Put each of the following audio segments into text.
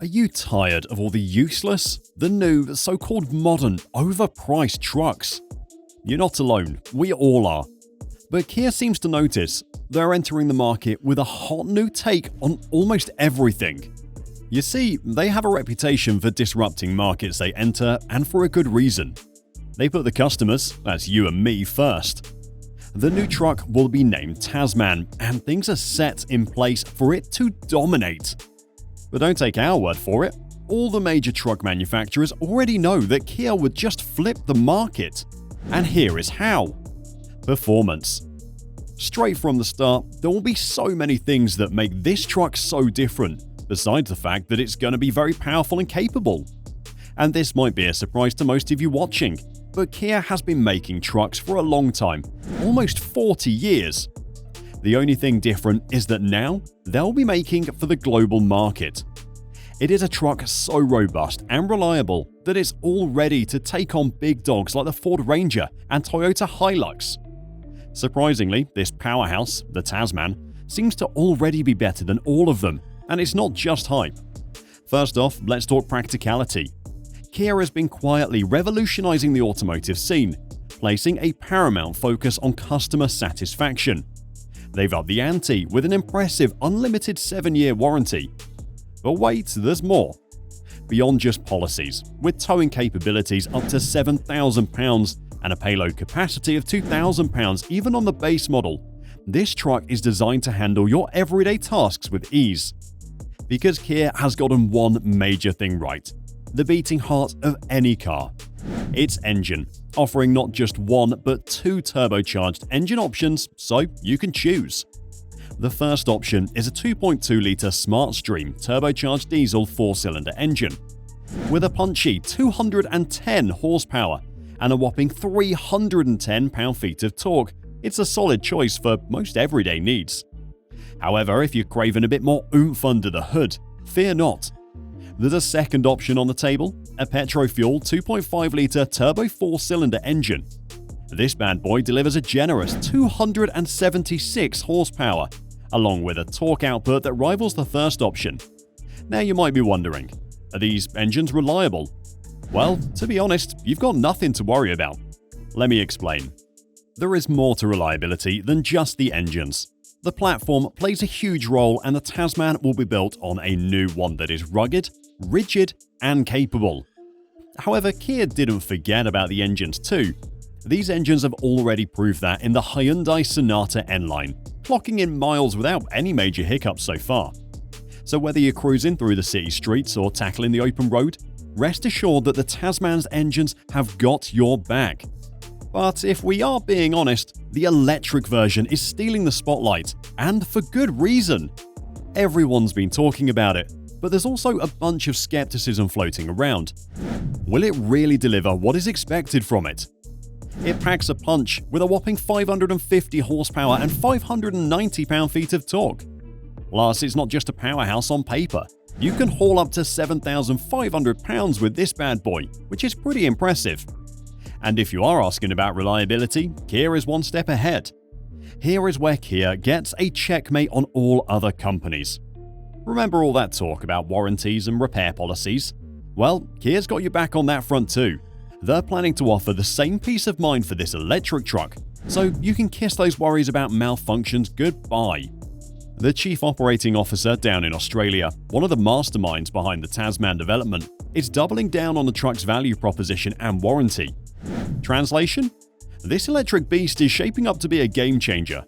Are you tired of all the useless, the new, so-called modern, overpriced trucks? You're not alone, we all are. But Kia seems to notice they're entering the market with a hot new take on almost everything. You see, they have a reputation for disrupting markets they enter, and for a good reason. They put the customers, that's you and me, first. The new truck will be named Tasman, and things are set in place for it to dominate. But don't take our word for it. All the major truck manufacturers already know that Kia would just flip the market. And here is how. Performance. Straight from the start, there will be so many things that make this truck so different, besides the fact that it's going to be very powerful and capable. And this might be a surprise to most of you watching, but Kia has been making trucks for a long time, almost 40 years. The only thing different is that now they'll be making for the global market. It is a truck so robust and reliable that it's all ready to take on big dogs like the Ford Ranger and Toyota Hilux. Surprisingly, this powerhouse, the Tasman, seems to already be better than all of them, and it's not just hype. First off, let's talk practicality. Kia has been quietly revolutionizing the automotive scene, placing a paramount focus on customer satisfaction. They've upped the ante with an impressive unlimited 7-year warranty. But wait, there's more. Beyond just policies, with towing capabilities up to £7,000 and a payload capacity of £2,000 even on the base model, this truck is designed to handle your everyday tasks with ease. Because Kia has gotten one major thing right, the beating heart of any car. Its engine, offering not just one but two turbocharged engine options, so you can choose. The first option is a 2.2-litre SmartStream turbocharged diesel 4-cylinder engine. With a punchy 210 horsepower and a whopping 310 pound-feet of torque, it's a solid choice for most everyday needs. However, if you're craving a bit more oomph under the hood, fear not. There's a second option on the table, a petrol-fuel 2.5-litre turbo 4-cylinder engine. This bad boy delivers a generous 276 horsepower, along with a torque output that rivals the first option. Now you might be wondering, are these engines reliable? Well, to be honest, you've got nothing to worry about. Let me explain. There is more to reliability than just the engines. The platform plays a huge role, and the Tasman will be built on a new one that is rugged, rigid, and capable. However, Kia didn't forget about the engines too. These engines have already proved that in the Hyundai Sonata N-Line, clocking in miles without any major hiccups so far. So whether you're cruising through the city streets or tackling the open road, rest assured that the Tasman's engines have got your back. But if we are being honest, the electric version is stealing the spotlight, and for good reason. Everyone's been talking about it, but there's also a bunch of skepticism floating around. Will it really deliver what is expected from it? It packs a punch with a whopping 550 horsepower and 590 pound-feet of torque. Plus, it's not just a powerhouse on paper. You can haul up to 7,500 pounds with this bad boy, which is pretty impressive. And if you are asking about reliability, Kia is one step ahead. Here is where Kia gets a checkmate on all other companies. Remember all that talk about warranties and repair policies? Well, Kia's got your back on that front too. They're planning to offer the same peace of mind for this electric truck, so you can kiss those worries about malfunctions goodbye. The Chief Operating Officer down in Australia, one of the masterminds behind the Tasman development, is doubling down on the truck's value proposition and warranty. Translation? This electric beast is shaping up to be a game changer.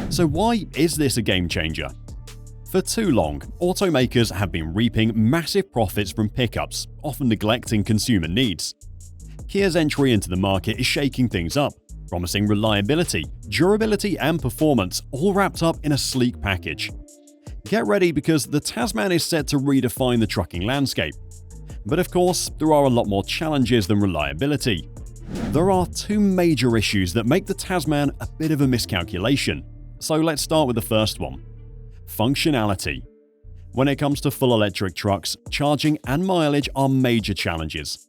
So why is this a game changer? For too long, automakers have been reaping massive profits from pickups, often neglecting consumer needs. Kia's entry into the market is shaking things up, promising reliability, durability, and performance, all wrapped up in a sleek package. Get ready because the Tasman is set to redefine the trucking landscape. But of course, there are a lot more challenges than reliability. There are two major issues that make the Tasman a bit of a miscalculation. So let's start with the first one. Functionality. When it comes to full electric trucks, charging and mileage are major challenges.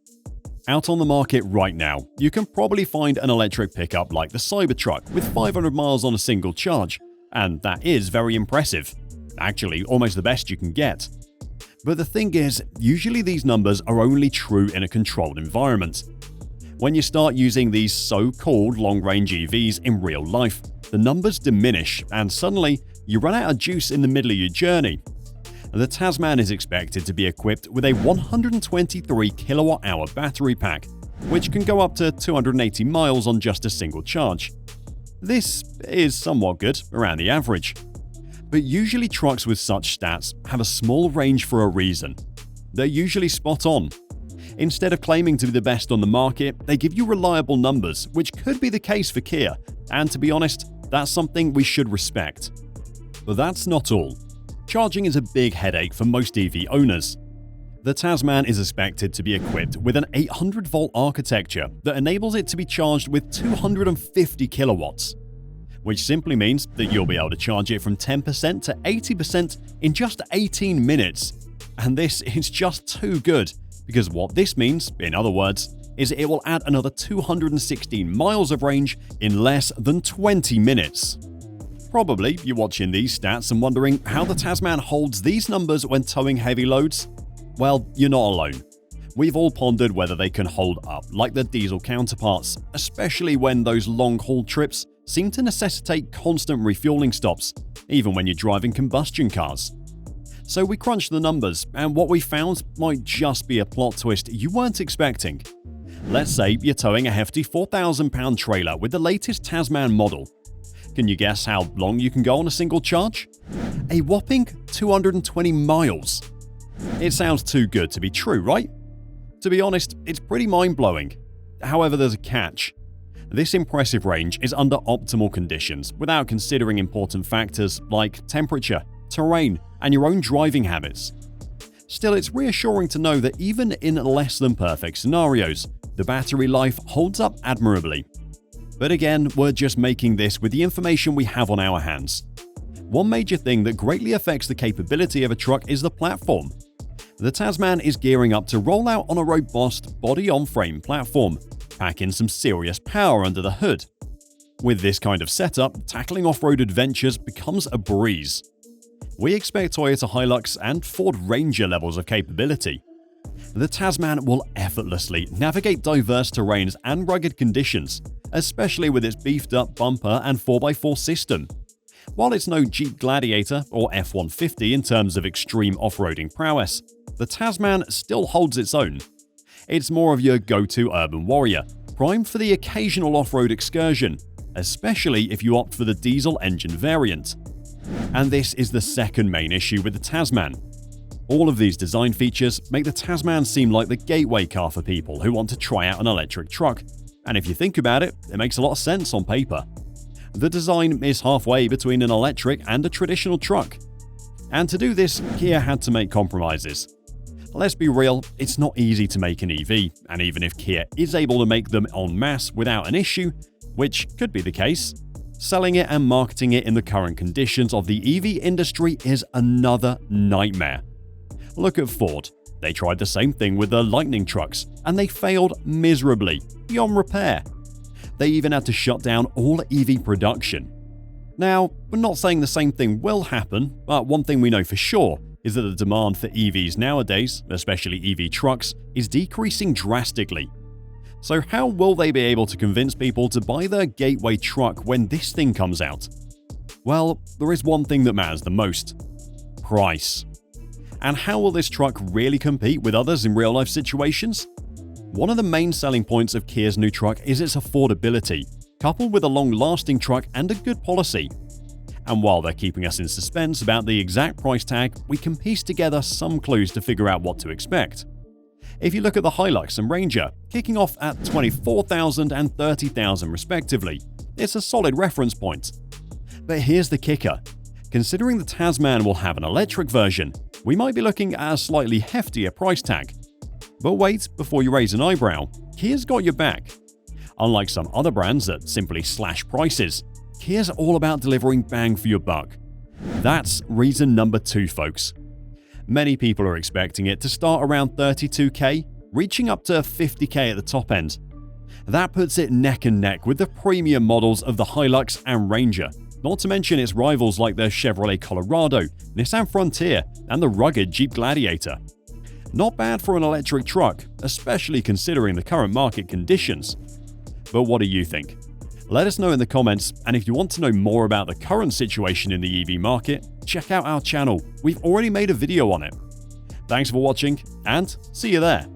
Out on the market right now, you can probably find an electric pickup like the Cybertruck with 500 miles on a single charge, and that is very impressive. Actually, almost the best you can get. But the thing is, usually these numbers are only true in a controlled environment. When you start using these so-called long-range EVs in real life, the numbers diminish and suddenly you run out of juice in the middle of your journey. The Tasman is expected to be equipped with a 123 kilowatt-hour battery pack, which can go up to 280 miles on just a single charge. This is somewhat good, around the average. But usually trucks with such stats have a small range for a reason. They're usually spot on. Instead of claiming to be the best on the market, they give you reliable numbers, which could be the case for Kia, and to be honest, that's something we should respect. But that's not all. Charging is a big headache for most EV owners. The Tasman is expected to be equipped with an 800-volt architecture that enables it to be charged with 250 kilowatts, which simply means that you'll be able to charge it from 10% to 80% in just 18 minutes. And this is just too good, because what this means, in other words, is it will add another 216 miles of range in less than 20 minutes. Probably you're watching these stats and wondering how the Tasman holds these numbers when towing heavy loads. Well, you're not alone. We've all pondered whether they can hold up like their diesel counterparts, especially when those long-haul trips seem to necessitate constant refueling stops, even when you're driving combustion cars. So we crunched the numbers, and what we found might just be a plot twist you weren't expecting. Let's say you're towing a hefty 4,000-pound trailer with the latest Tasman model. Can you guess how long you can go on a single charge? A whopping 220 miles. It sounds too good to be true, right? To be honest, it's pretty mind-blowing. However, there's a catch. This impressive range is under optimal conditions without considering important factors like temperature, terrain, and your own driving habits. Still, it's reassuring to know that even in less than perfect scenarios, the battery life holds up admirably. But again, we're just making this with the information we have on our hands. One major thing that greatly affects the capability of a truck is the platform. The Tasman is gearing up to roll out on a robust body-on-frame platform, packing some serious power under the hood. With this kind of setup, tackling off-road adventures becomes a breeze. We expect Toyota Hilux and Ford Ranger levels of capability. The Tasman will effortlessly navigate diverse terrains and rugged conditions, especially with its beefed-up bumper and 4x4 system. While it's no Jeep Gladiator or F-150 in terms of extreme off-roading prowess, the Tasman still holds its own. It's more of your go-to urban warrior, primed for the occasional off-road excursion, especially if you opt for the diesel engine variant. And this is the second main issue with the Tasman. All of these design features make the Tasman seem like the gateway car for people who want to try out an electric truck, and if you think about it, it makes a lot of sense on paper. The design is halfway between an electric and a traditional truck. And to do this, Kia had to make compromises. Let's be real, it's not easy to make an EV, and even if Kia is able to make them en masse without an issue, which could be the case, selling it and marketing it in the current conditions of the EV industry is another nightmare. Look at Ford. They tried the same thing with their Lightning trucks, and they failed miserably, beyond repair. They even had to shut down all EV production. Now, we're not saying the same thing will happen, but one thing we know for sure is that the demand for EVs nowadays, especially EV trucks, is decreasing drastically. So how will they be able to convince people to buy their gateway truck when this thing comes out? Well, there is one thing that matters the most: price. And how will this truck really compete with others in real-life situations? One of the main selling points of Kia's new truck is its affordability, coupled with a long-lasting truck and a good policy. And while they're keeping us in suspense about the exact price tag, we can piece together some clues to figure out what to expect. If you look at the Hilux and Ranger, kicking off at $24,000 and $30,000 respectively, it's a solid reference point. But here's the kicker. Considering the Tasman will have an electric version, we might be looking at a slightly heftier price tag. But wait, before you raise an eyebrow, Kia's got your back. Unlike some other brands that simply slash prices, Kia's all about delivering bang for your buck. That's reason number 2, folks. Many people are expecting it to start around $32,000, reaching up to $50,000 at the top end. That puts it neck and neck with the premium models of the Hilux and Ranger. not to mention its rivals like the Chevrolet Colorado, Nissan Frontier, and the rugged Jeep Gladiator. Not bad for an electric truck, especially considering the current market conditions. But what do you think? Let us know in the comments, and if you want to know more about the current situation in the EV market, check out our channel. We've already made a video on it. Thanks for watching, and see you there.